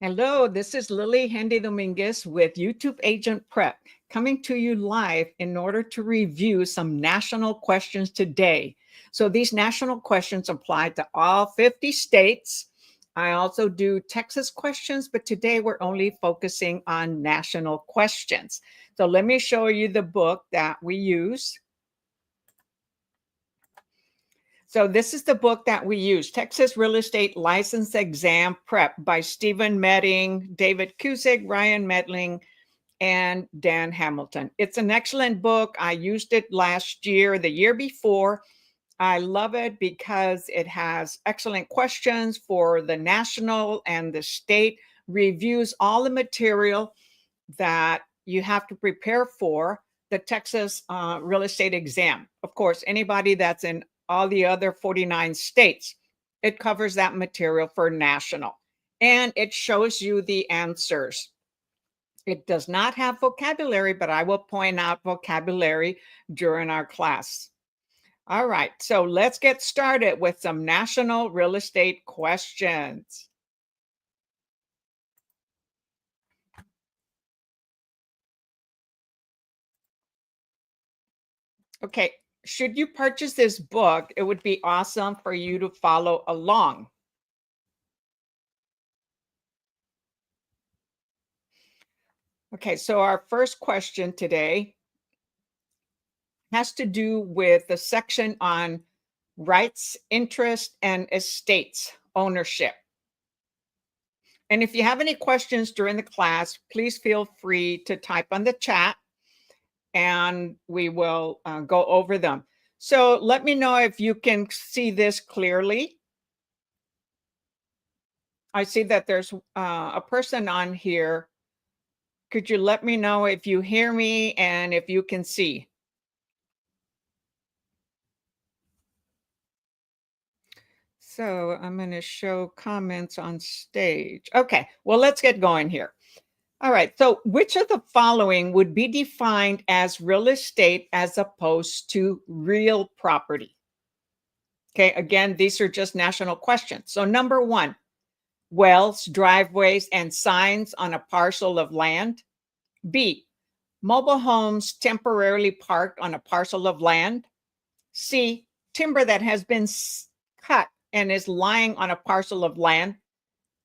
Hello, this is Lillie Hendy Dominguez with YouTube Agent Prep, coming to you live in order to review some national questions today. So these national questions apply to all 50 states. I also do Texas questions, but today we're only focusing on national questions. So let me show you the book that we use. So this is the book that we use, Texas Real Estate License Exam Prep by Stephen Medding, David Cusick, Ryan Medling, and Dan Hamilton. It's an excellent book. I used it last year, the year before. I love it because it has excellent questions for the national and the state, reviews all the material that you have to prepare for the Texas real estate exam. Of course, anybody that's in all the other 49 states, it covers that material for national, and it shows you the answers. It does not have vocabulary, but I will point out vocabulary during our class. All right, so let's get started with some national real estate questions. Okay, should you purchase this book, it would be awesome for you to follow along. Okay, so our first question today has to do with the section on rights, interest, and estates ownership. And if you have any questions during the class, please feel free to type on the chat and we will go over them. So let me know if you can see this clearly. I see that there's a person on here. Could you let me know if you hear me and if you can see? So I'm going to show comments on stage. Okay, well, let's get going here. All right, so which of the following would be defined as real estate as opposed to real property? Okay, again, these are just national questions. So number one, wells, driveways, and signs on a parcel of land. B, mobile homes temporarily parked on a parcel of land. C, timber that has been cut and is lying on a parcel of land.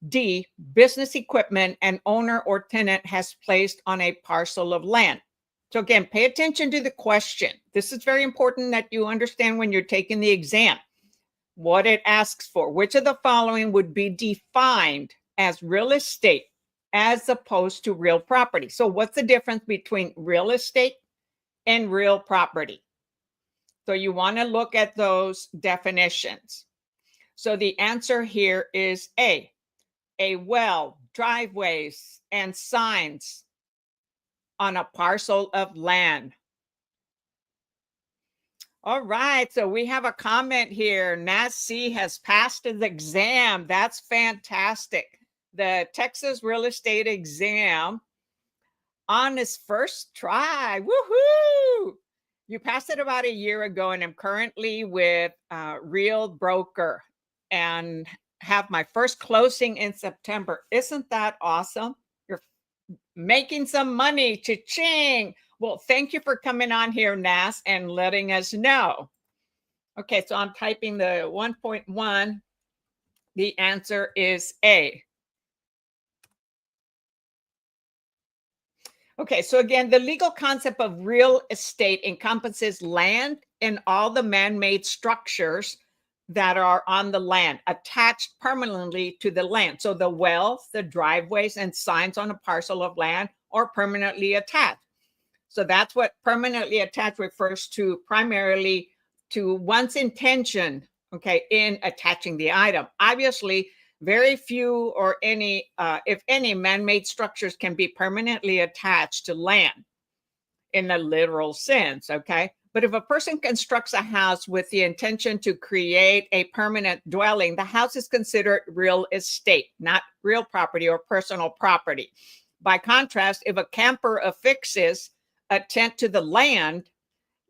D, business equipment an owner or tenant has placed on a parcel of land. So again, pay attention to the question. This is very important that you understand when you're taking the exam, what it asks for. Which of the following would be defined as real estate as opposed to real property? So what's the difference between real estate and real property? So you want to look at those definitions. So the answer here is A well, driveways, and signs on a parcel of land. All right, so we have a comment here. Nasi has passed his exam. That's fantastic. The Texas real estate exam on his first try. Woohoo! You passed it about a year ago, and I'm currently with Real Broker and have my first closing in September. Isn't that awesome? You're making some money. Cha-ching. Well, thank you for coming on here, Nas, and letting us know. Okay, so I'm typing the 1.1. The answer is A. Okay, so again, the legal concept of real estate encompasses land and all the man-made structures that are on the land, attached permanently to the land. So the wells, the driveways, and signs on a parcel of land are permanently attached. So that's what permanently attached refers to, primarily to one's intention, okay, in attaching the item. Obviously, very few or any, if any, man-made structures can be permanently attached to land in a literal sense, okay? But if a person constructs a house with the intention to create a permanent dwelling, the house is considered real estate, not real property or personal property. By contrast, if a camper affixes a tent to the land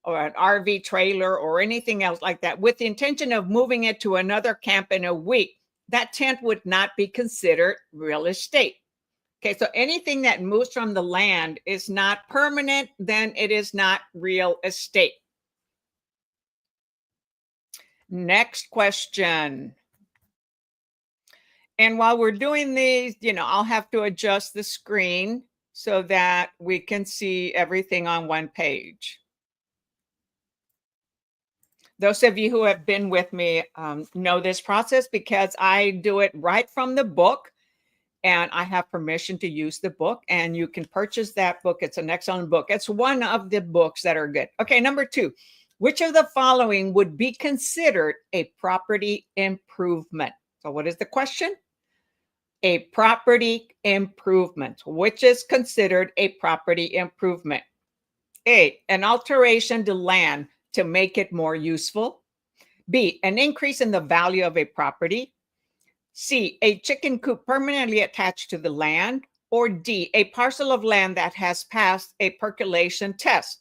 or an RV trailer or anything else like that with the intention of moving it to another camp in a week, that tent would not be considered real estate. Okay, so anything that moves from the land is not permanent, then it is not real estate. Next question. And while we're doing these, I'll have to adjust the screen so that we can see everything on one page. Those of you who have been with me know this process because I do it right from the book, and I have permission to use the book, and you can purchase that book. It's an excellent book. It's one of the books that are good. Okay, number 2. Which of the following would be considered a property improvement? So what is the question? A property improvement. Which is considered a property improvement? A, an alteration to land to make it more useful. B, an increase in the value of a property. C, a chicken coop permanently attached to the land. Or D, a parcel of land that has passed a percolation test.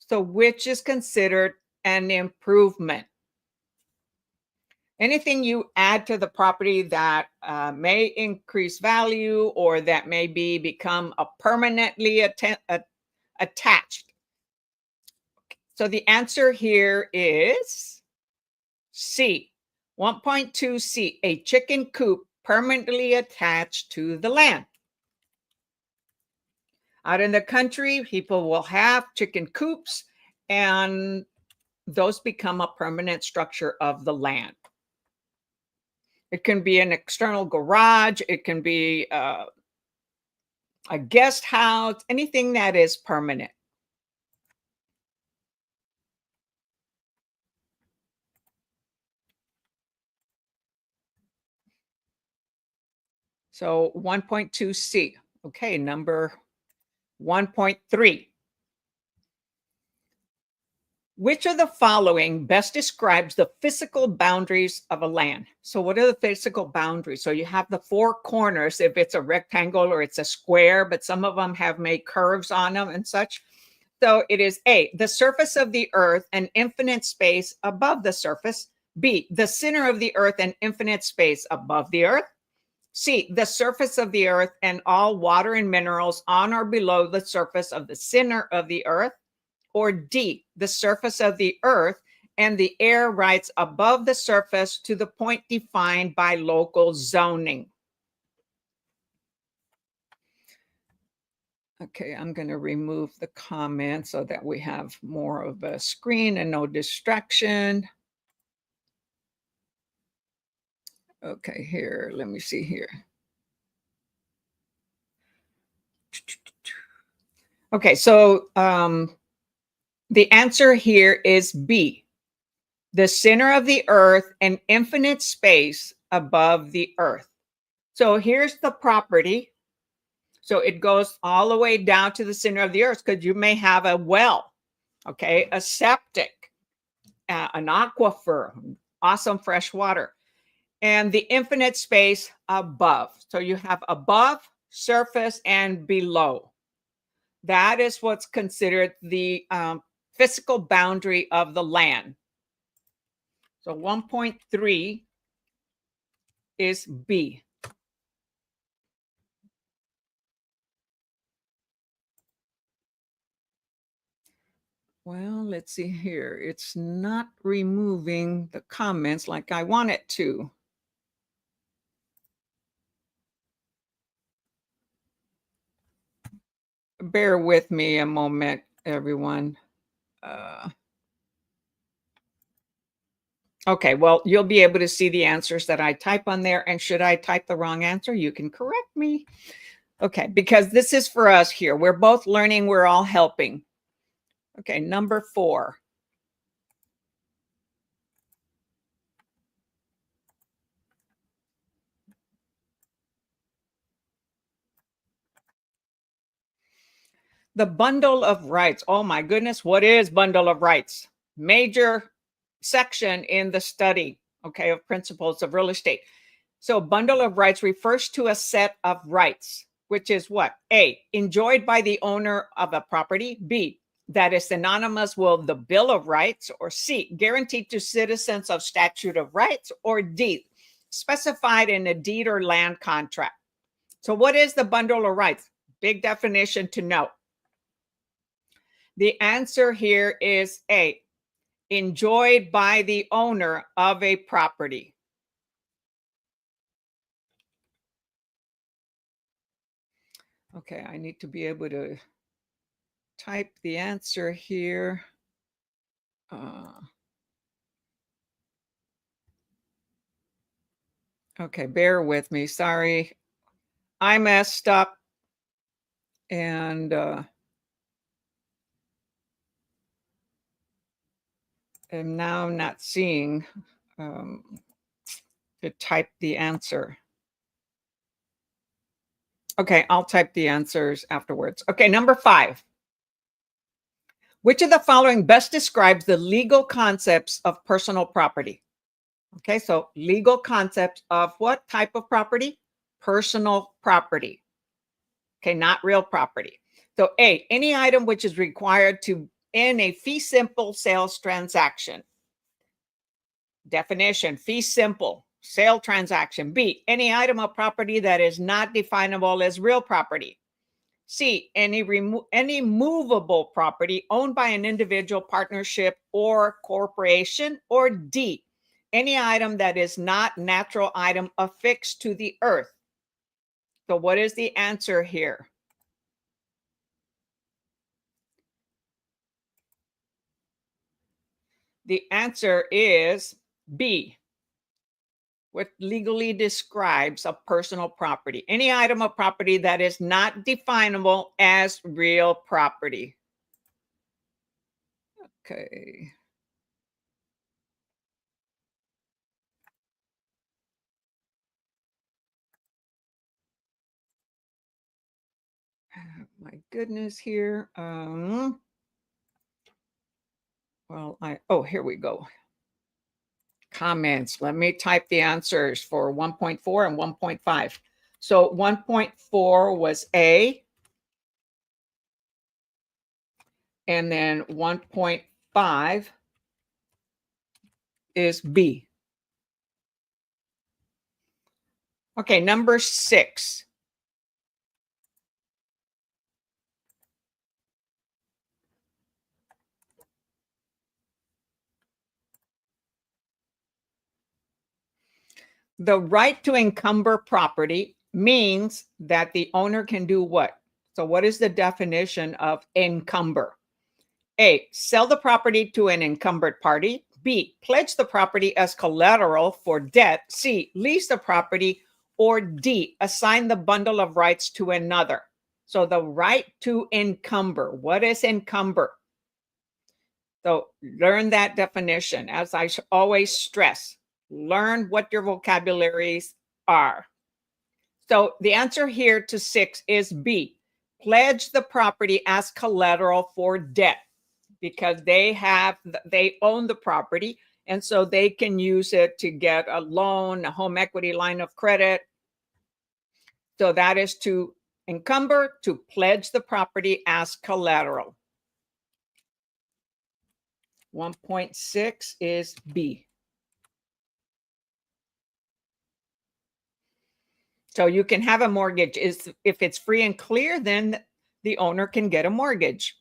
So which is considered an improvement? Anything you add to the property that may increase value or that may become a permanently attached. So the answer here is C. 1.2C, a chicken coop permanently attached to the land. Out in the country, people will have chicken coops, and those become a permanent structure of the land. It can be an external garage. It can be a guest house, anything that is permanent. So 1.2C. Okay, number 1.3. Which of the following best describes the physical boundaries of a land? So what are the physical boundaries? So you have the four corners, if it's a rectangle or it's a square, but some of them have made curves on them and such. So it is A, the surface of the earth and infinite space above the surface. B, the center of the earth and infinite space above the earth. C, the surface of the earth and all water and minerals on or below the surface of the center of the earth. Or D, the surface of the earth and the air rights above the surface to the point defined by local zoning. Okay, I'm going to remove the comment so that we have more of a screen and no distraction. Okay, here, let me see here. Okay, so the answer here is B, the center of the earth and infinite space above the earth. So here's the property. So it goes all the way down to the center of the earth because you may have a well, okay, a septic, an aquifer, awesome fresh water, and the infinite space above. So you have above, surface, and below. That is what's considered the physical boundary of the land. So 1.3 is B. Well, let's see here. It's not removing the comments like I want it to. Bear with me a moment, everyone. Okay, well, you'll be able to see the answers that I type on there. And should I type the wrong answer, you can correct me. Okay, because this is for us here. We're both learning. We're all helping. Okay, number 4. The bundle of rights. Oh my goodness, what is bundle of rights? Major section in the study, okay, of principles of real estate. So bundle of rights refers to a set of rights, which is what? A, enjoyed by the owner of a property. B, that is synonymous with the Bill of Rights. Or C, guaranteed to citizens of statute of rights. Or D, specified in a deed or land contract. So what is the bundle of rights? Big definition to know. The answer here is A, enjoyed by the owner of a property. Okay, I need to be able to type the answer here. Okay, bear with me. Sorry, I messed up and am now not seeing to type the answer. Okay, I'll type the answers afterwards. Okay, number 5. Which of the following best describes the legal concepts of personal property? Okay, so legal concepts of what type of property? Personal property. Okay, not real property. So A, any item which is required to in a fee simple sales transaction. Definition, fee simple sale transaction. B, any item of property that is not definable as real property. C, any movable property owned by an individual, partnership, or corporation. Or D, any item that is not natural item affixed to the earth. So what is the answer here? The answer is B, what legally describes a personal property. Any item of property that is not definable as real property. Okay. My goodness here. Well, here we go. Comments. Let me type the answers for 1.4 and 1.5. So 1.4 was A, and then 1.5 is B. Okay, number 6. The right to encumber property means that the owner can do what? So what is the definition of encumber? A, sell the property to an encumbered party. B, pledge the property as collateral for debt. C, lease the property. Or D, assign the bundle of rights to another. So the right to encumber. What is encumber? So learn that definition. As I always stress, learn what your vocabularies are. So the answer here to 6 is B, pledge the property as collateral for debt, because they own the property, and so they can use it to get a loan, a home equity line of credit. So that is to encumber, to pledge the property as collateral. 1.6 is B. So you can have a mortgage. If it's free and clear, then the owner can get a mortgage.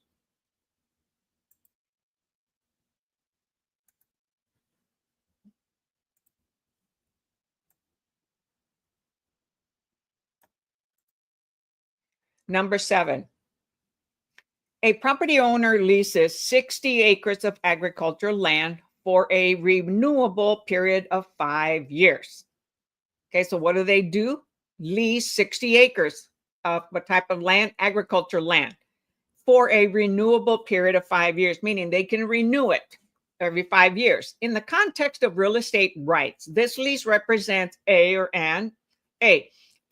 Number 7. A property owner leases 60 acres of agricultural land for a renewable period of 5 years. Okay, so what do? Lease 60 acres of what type of land? Agriculture land for a renewable period of 5 years, meaning they can renew it every 5 years. In the context of real estate rights, this lease represents A,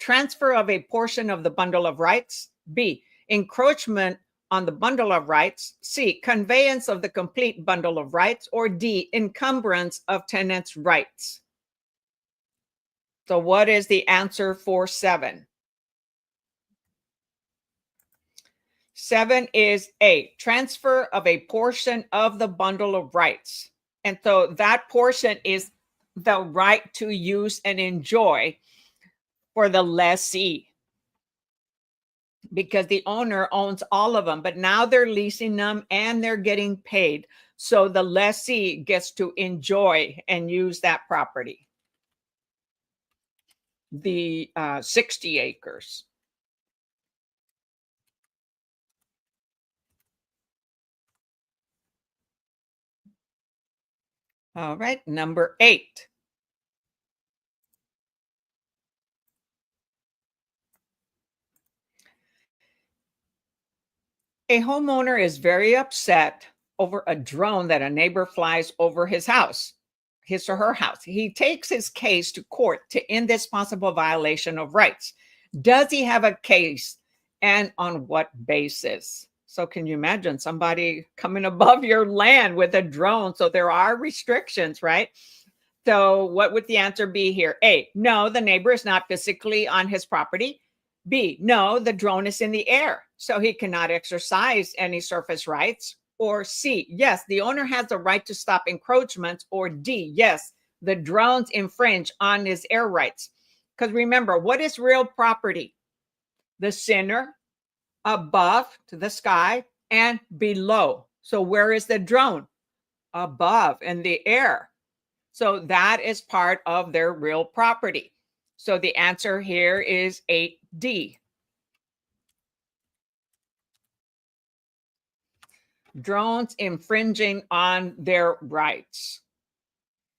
transfer of a portion of the bundle of rights. B, encroachment on the bundle of rights. C, conveyance of the complete bundle of rights. Or D, encumbrance of tenants' rights. So what is the answer for 7? 7 is A, transfer of a portion of the bundle of rights. And so that portion is the right to use and enjoy for the lessee. because the owner owns all of them, but now they're leasing them and they're getting paid. So the lessee gets to enjoy and use that property, the 60 acres. All right, number 8. A homeowner is very upset over a drone that a neighbor flies over his house, his or her house. He takes his case to court to end this possible violation of rights. Does he have a case, and on what basis? So, can you imagine somebody coming above your land with a drone? So, there are restrictions, right? So, what would the answer be here? A, no, the neighbor is not physically on his property. B, no, the drone is in the air, so he cannot exercise any surface rights. Or C, yes, the owner has the right to stop encroachments. Or D, yes, the drones infringe on his air rights. Because remember, what is real property? The center, above to the sky, and below. So, where is the drone? Above in the air. So that is part of their real property. So the answer here is 8D. Drones infringing on their rights.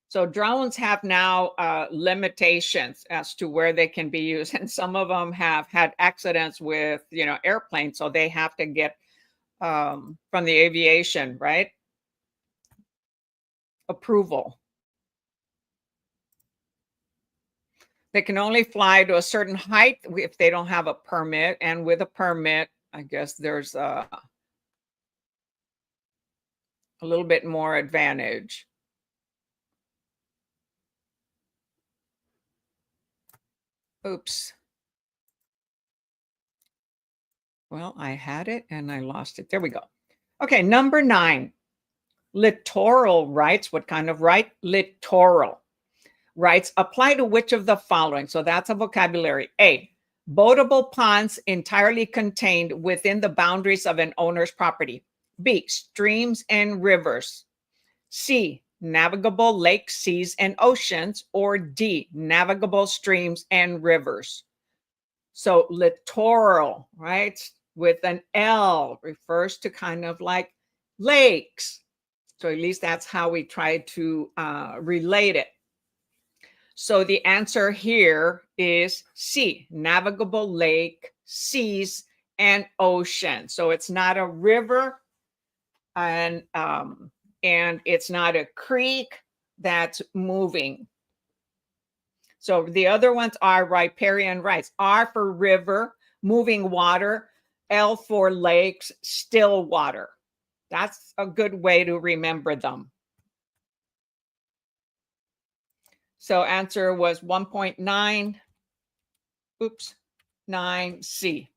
So drones have now limitations as to where they can be used, and some of them have had accidents with airplanes, so they have to get from the aviation, right, approval. They can only fly to a certain height if they don't have a permit, and with a permit, I guess there's a little bit more advantage. Oops. Well, I had it and I lost it. There we go. Okay, number 9. Littoral rights. What kind of right? Littoral rights apply to which of the following? So that's a vocabulary. A, boatable ponds entirely contained within the boundaries of an owner's property. B, streams and rivers. C, navigable lakes, seas, and oceans. Or D, navigable streams and rivers. So littoral, right, with an L refers to kind of like lakes. So at least that's how we try to relate it. So the answer here is C, navigable lake, seas, and ocean. So it's not a river, and it's not a creek that's moving. So the other ones are riparian rights. R for river, moving water. L for lakes, still water. That's a good way to remember them. So answer was 1.9. Oops, 9C.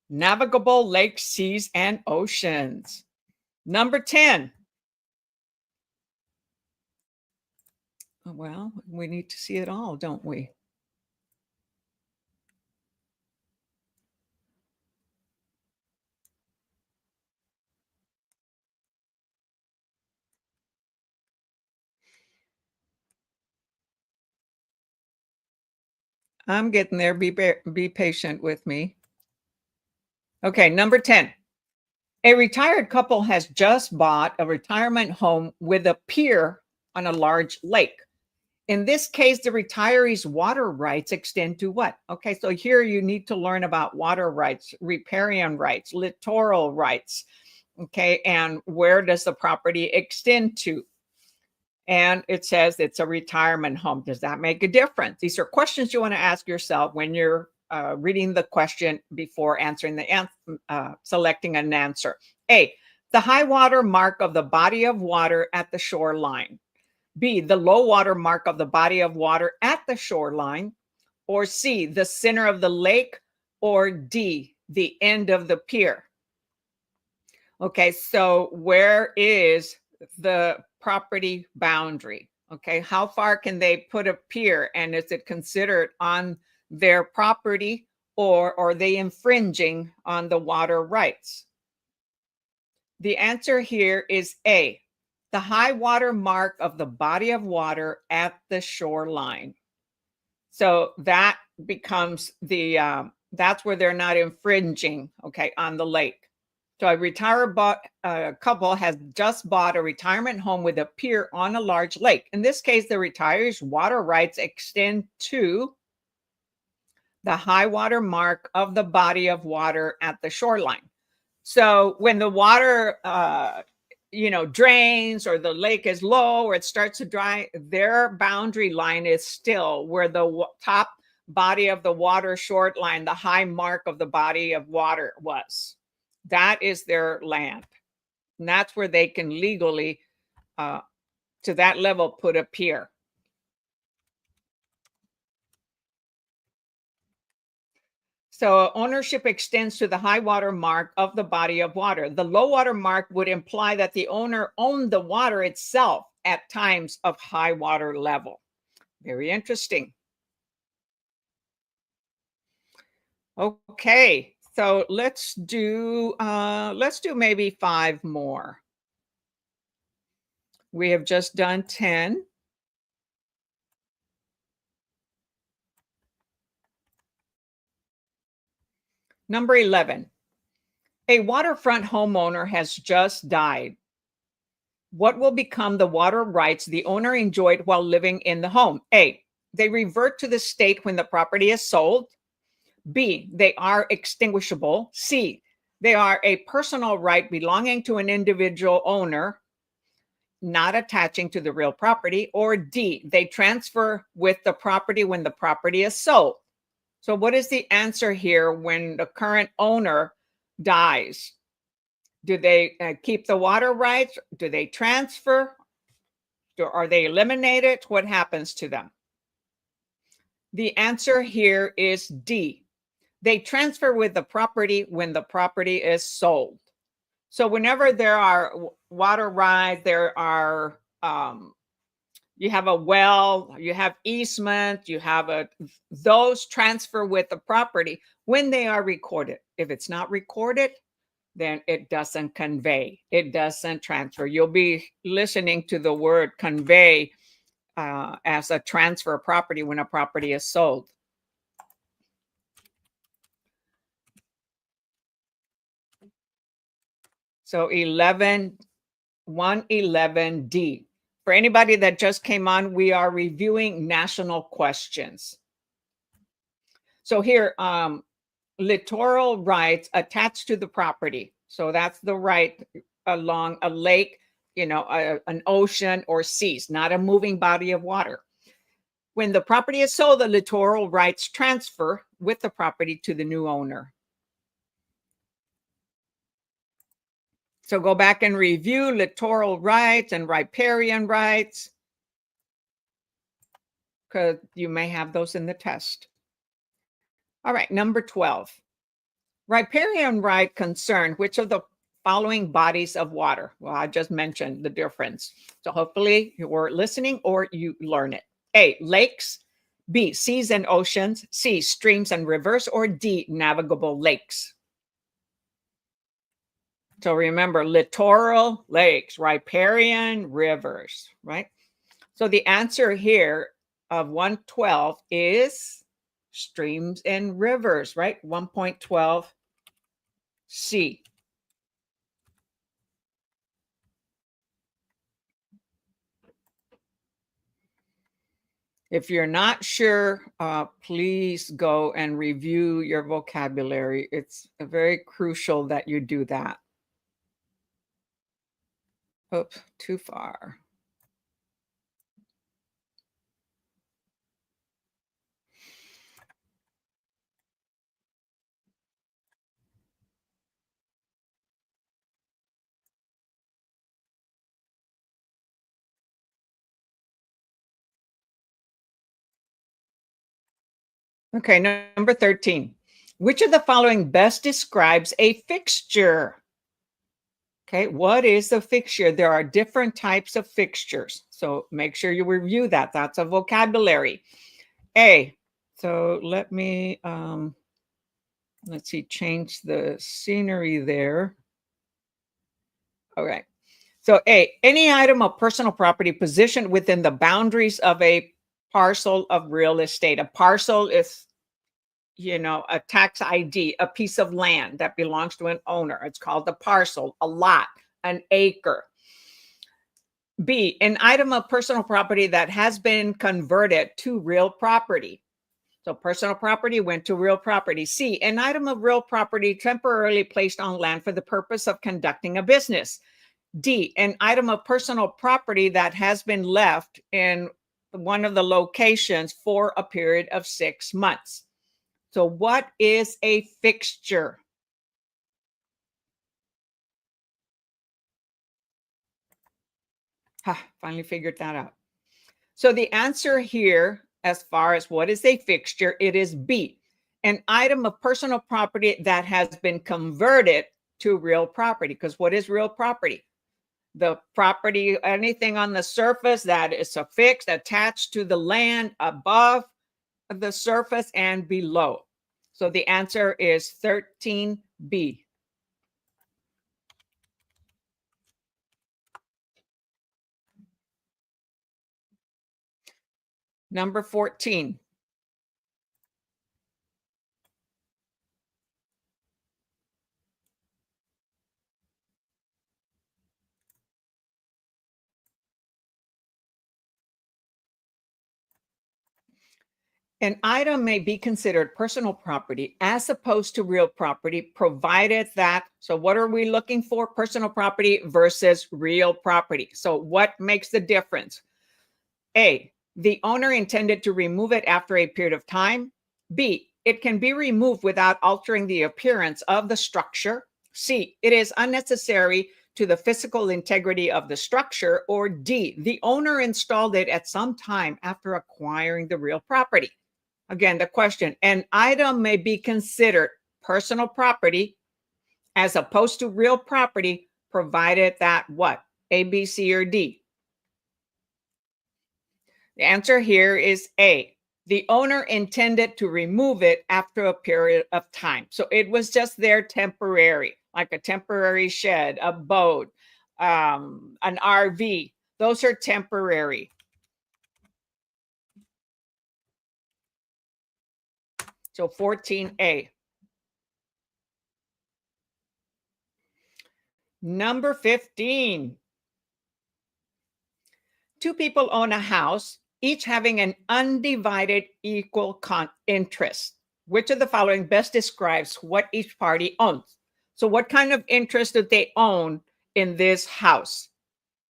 Navigable lakes, seas, and oceans. Number 10. Well, we need to see it all, don't we? I'm getting there. Be patient with me. Okay, number 10. A retired couple has just bought a retirement home with a pier on a large lake. In this case, the retiree's water rights extend to what? Okay, so here you need to learn about water rights, riparian rights, littoral rights. Okay, and where does the property extend to? And it says it's a retirement home. Does that make a difference? These are questions you want to ask yourself when you're reading the question before answering selecting an answer. A, the high water mark of the body of water at the shoreline. B, the low water mark of the body of water at the shoreline. Or C, the center of the lake. Or D, the end of the pier. Okay, so where is the property boundary? Okay, how far can they put a pier, and is it considered on their property or are they infringing on the water rights? The answer here is A, the high water mark of the body of water at the shoreline. So that becomes that's where they're not infringing, okay, on the lake. So a retired couple has just bought a retirement home with a pier on a large lake. In this case, the retiree's water rights extend to the high water mark of the body of water at the shoreline. So when the water, drains or the lake is low or it starts to dry, their boundary line is still where the top body of the water short line, the high mark of the body of water was. That is their land. And that's where they can legally, to that level, put a pier. So ownership extends to the high water mark of the body of water. The low water mark would imply that the owner owned the water itself at times of high water level. Very interesting. Okay, so let's do maybe 5 more. We have just done 10. Number 11. A waterfront homeowner has just died. What will become the water rights the owner enjoyed while living in the home? A, they revert to the state when the property is sold. B, they are extinguishable. C, they are a personal right belonging to an individual owner, not attaching to the real property. Or D, they transfer with the property when the property is sold. So what is the answer here when the current owner dies? Do they keep the water rights? Do they transfer? Are they eliminated? What happens to them? The answer here is D. They transfer with the property when the property is sold. So whenever there are water rights, there are you have a well, you have easement, you have those transfer with the property when they are recorded. If it's not recorded, then it doesn't convey. It doesn't transfer. You'll be listening to the word convey as a transfer of property when a property is sold. So 111D. For anybody that just came on, we are reviewing national questions. So here, littoral rights attached to the property. So that's the right along a lake, an ocean or seas, not a moving body of water. When the property is sold, the littoral rights transfer with the property to the new owner. So go back and review littoral rights and riparian rights, because you may have those in the test. All right, number 12. Riparian right concern which of the following bodies of water? Well, I just mentioned the difference. So hopefully you were listening or you learn it. A, lakes. B, seas and oceans. C, streams and rivers. Or D, navigable lakes. So remember, littoral lakes, riparian rivers, right? So the answer here of 112 is streams and rivers, right? 1.12C. If you're not sure, please go and review your vocabulary. It's very crucial that you do that. Oops, too far. Okay, number 13. Which of the following best describes a fixture? Okay, what is a fixture? There are different types of fixtures. So make sure you review that. That's a vocabulary. A, so let me Let's see, change the scenery there. All right. So A, any item of personal property positioned within the boundaries of a parcel of real estate. A parcel is, a tax ID, a piece of land that belongs to an owner. It's called a parcel, a lot, an acre. B, an item of personal property that has been converted to real property. So personal property went to real property. C, an item of real property temporarily placed on land for the purpose of conducting a business. D, an item of personal property that has been left in one of the locations for a period of 6 months. So what is a fixture? Finally figured that out. So the answer here, as far as what is a fixture, it is B, an item of personal property that has been converted to real property. Because what is real property? The property, anything on the surface that is affixed, attached to the land above the surface and below. So the answer is 13B. Number 14. An item may be considered personal property as opposed to real property, provided that, so what are we looking for? Personal property versus real property. So what makes the difference? A, the owner intended to remove it after a period of time. B, it can be removed without altering the appearance of the structure. C, it is unnecessary to the physical integrity of the structure. Or D, the owner installed it at some time after acquiring the real property. Again, the question, an item may be considered personal property as opposed to real property, provided that what? A, B, C, or D? The answer here is A. The owner intended to remove it after a period of time. So it was just there temporary, like a temporary shed, a boat, an RV. Those are temporary. So 14A. Number 15. Two people own a house, each having an undivided equal interest. Which of the following best describes what each party owns? So what kind of interest do they own in this house?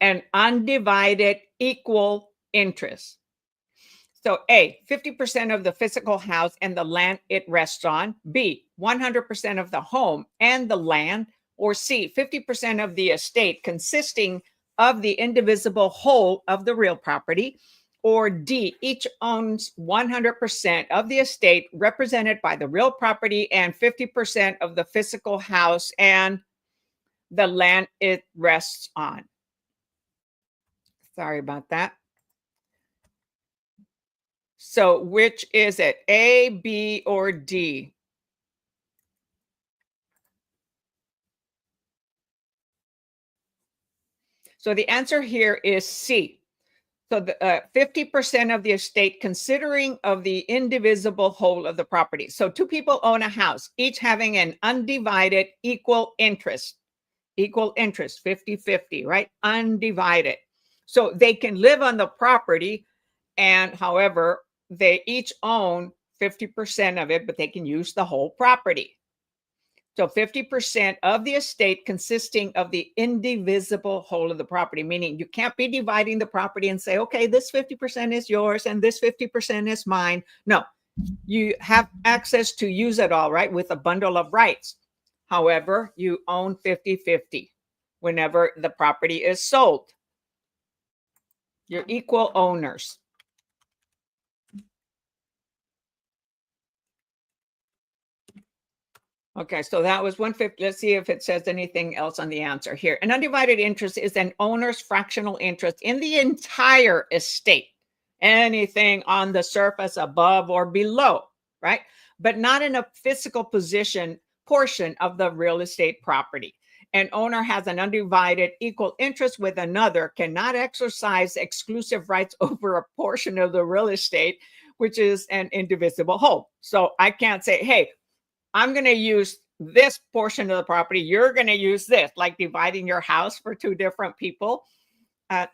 An undivided equal interest. So A, 50% of the physical house and the land it rests on. B, 100% of the home and the land. Or C, 50% of the estate consisting of the indivisible whole of the real property. Or D, each owns 100% of the estate represented by the real property and 50% of the physical house and the land it rests on. Sorry about that. So which is it? A, B, or D? So the answer here is C. So the 50% of the estate considering of the indivisible whole of the property. So two people own a house, each having an undivided equal interest. Equal interest, 50-50, right? Undivided. So they can live on the property, and however, they each own 50% of it, but they can use the whole property. So 50% of the estate consisting of the indivisible whole of the property, meaning you can't be dividing the property and say, okay, this 50% is yours and this 50% is mine. No, you have access to use it all, right, with a bundle of rights. However, you own 50-50 whenever the property is sold. You're equal owners. Okay, so that was 150. Let's see if it says anything else on the answer here. An undivided interest is an owner's fractional interest in the entire estate, anything on the surface above or below, right? but not in a physical portion of the real estate property. An owner has an undivided equal interest with another, cannot exercise exclusive rights over a portion of the real estate, which is an indivisible whole. So I can't say, hey, I'm going to use this portion of the property. You're going to use this, like dividing your house for two different people.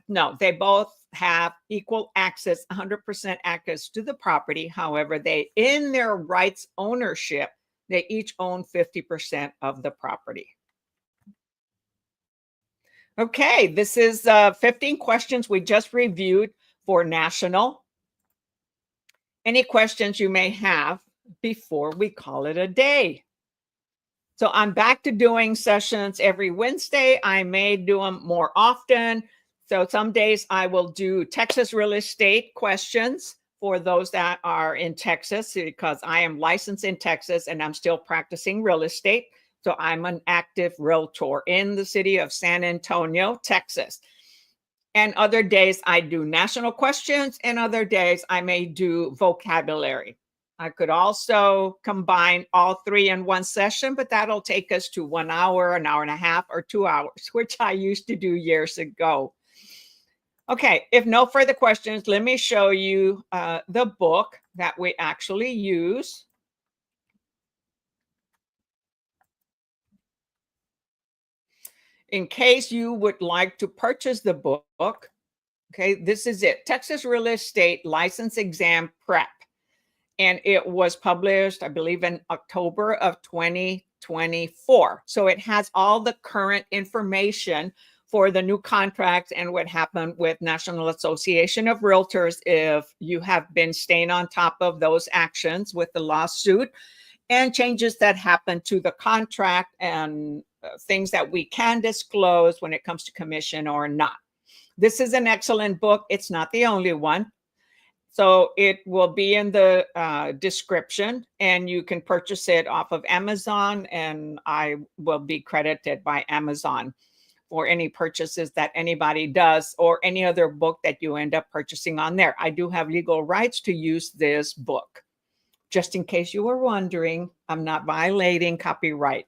No, they both have equal access, 100% access to the property. However, they, in their rights ownership, they each own 50% of the property. Okay, this is 15 questions we just reviewed for national. Any questions you may have before we call it a day? So I'm back to doing sessions every Wednesday. I may do them more often. So some days I will do Texas real estate questions for those that are in Texas, because I am licensed in Texas and I'm still practicing real estate. So I'm an active realtor in the city of San Antonio, Texas. And other days I do national questions, and other days I may do vocabulary. I could also combine all three in one session, but that'll take us to 1 hour, an hour and a half, or 2 hours, which I used to do years ago. Okay, if no further questions, let me show you the book that we actually use. In case you would like to purchase the book, okay, this is it, Texas Real Estate License Exam Prep. And it was published, I believe, in October of 2024. So it has all the current information for the new contracts and what happened with National Association of Realtors, if you have been staying on top of those actions with the lawsuit, and changes that happen to the contract, and things that we can disclose when it comes to commission or not. This is an excellent book. It's not the only one. So it will be in the description, and you can purchase it off of Amazon, and I will be credited by Amazon for any purchases that anybody does, or any other book that you end up purchasing on there. I do have legal rights to use this book. Just in case you were wondering, I'm not violating copyright.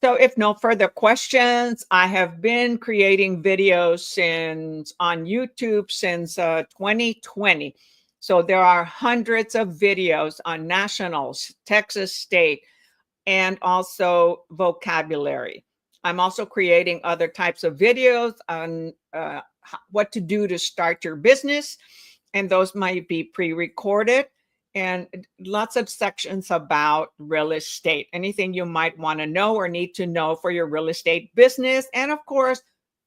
So if no further questions, I have been creating videos on YouTube since 2020. So there are hundreds of videos on nationals, Texas state, and also vocabulary. I'm also creating other types of videos on what to do to start your business, and those might be pre-recorded, and lots of sections about real estate, anything you might want to know or need to know for your real estate business, and of course,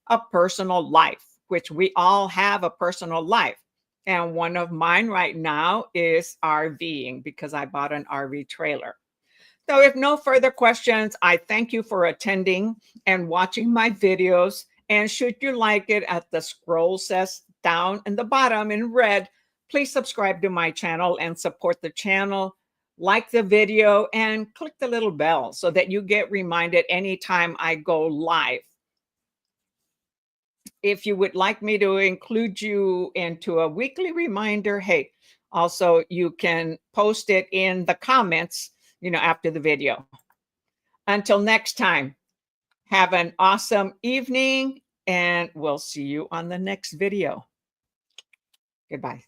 a personal life, which we all have a personal life. And one of mine right now is RVing, because I bought an RV trailer. So if no further questions, I thank you for attending and watching my videos. And should you like it, as the scroll says down in the bottom in red, please subscribe to my channel and support the channel. Like the video and click the little bell so that you get reminded anytime I go live. If you would like me to include you into a weekly reminder, hey, also you can post it in the comments, after the video. Until next time, have an awesome evening, and we'll see you on the next video. Goodbye.